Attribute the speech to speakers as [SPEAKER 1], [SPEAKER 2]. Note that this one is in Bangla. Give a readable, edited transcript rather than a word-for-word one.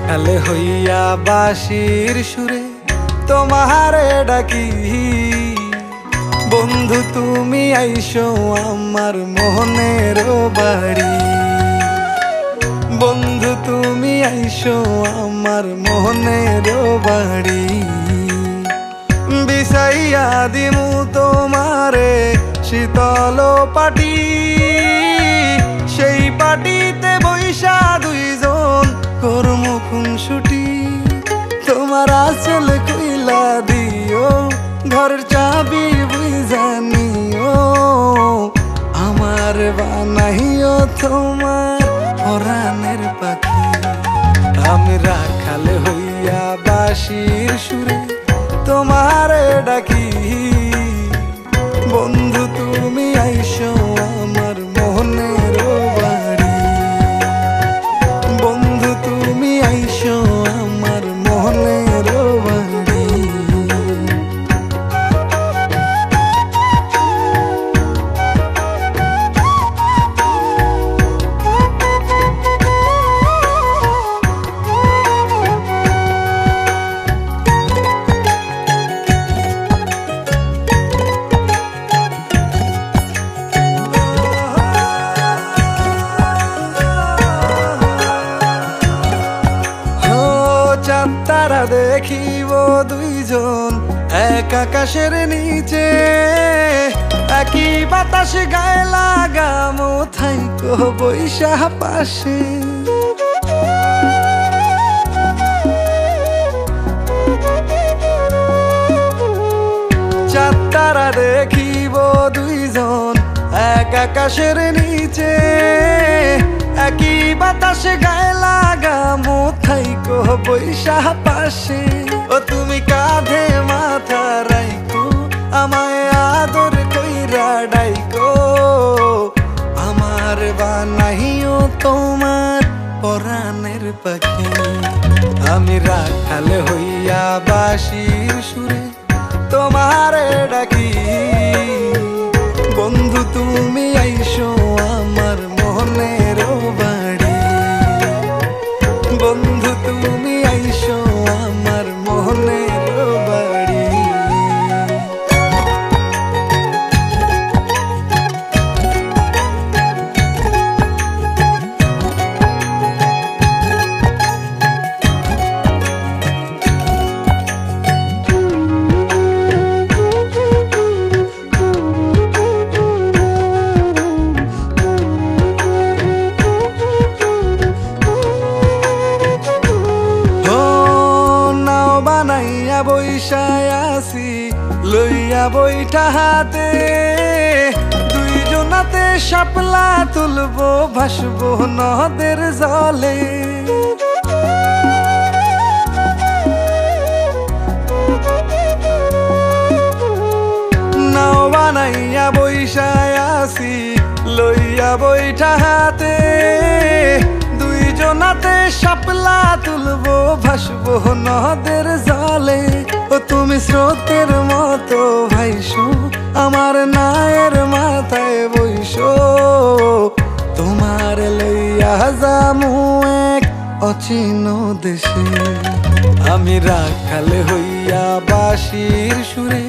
[SPEAKER 1] রাখালে হইয়া বাঁশির সুরে তোমারে ডাকি। বন্ধু তুমি আইসো আমার মনের বাড়ি, বন্ধু তুমি আইসো আমার মনের বাড়ি। বিছাইয়া দিমু তোমারে শীতল পাটি, সেই পাটিতে বৈশা দুইজন করমু খুনসুটি। তোমার আঁচল কইলা দিও, ঘরের চাবি বুইঝা নিও, আমার বানাইও তোমার পরাণের পাখি। আমি রাখালে হইয়া বাঁশির সুরে তোমারে ডাকি। বন্ধু তুমি আইসো আমার মনের বাড়ি, বন্ধু তুমি আইসো আমার মনের বাড়ি। তারা দেখিব দুইজন এক আকাশের নিচে, একই বাতাস গায়ে লাগামো থাইকো বৈশা পাশে। চাঁদ তারা দেখিব দুইজন এক আকাশের নিচে, একই বাতাস গায়ে লাগামো থাইকো বৈশা পাশে। ও তুমি কাঁধে মাথা রাইকো, আমায় আদর কইরা ডাইকো, আমার বানাইও তোমার পরাণের পাখি। আমি রাখালে হইয়া বাঁশির সুরে তোমারে ডাকি। বন্ধু তুমি আইসো আমার মনের বাড়ি, বন্ধু তুমি আইসো আমার মনের বাড়ি। বানাইয়া বৈশায় আসি লইয়া বইটা হাতে, দুইজনাতে শাপলা তুলবো ভাসবো নদের জলে। নাও বানাইয়া বৈশায় আসি লইয়া বইটা হাতে, দুইজনাতে শাপলা তুলবো ভাসবো নদের জলে। ও তুমি স্রোতের মতো ভাইসো আমার নায়ের মাথায় বইসো, তোমার লইয়া যামু এক অচিন দেশে। আমি রাখালে হইয়া বাঁশির সুরে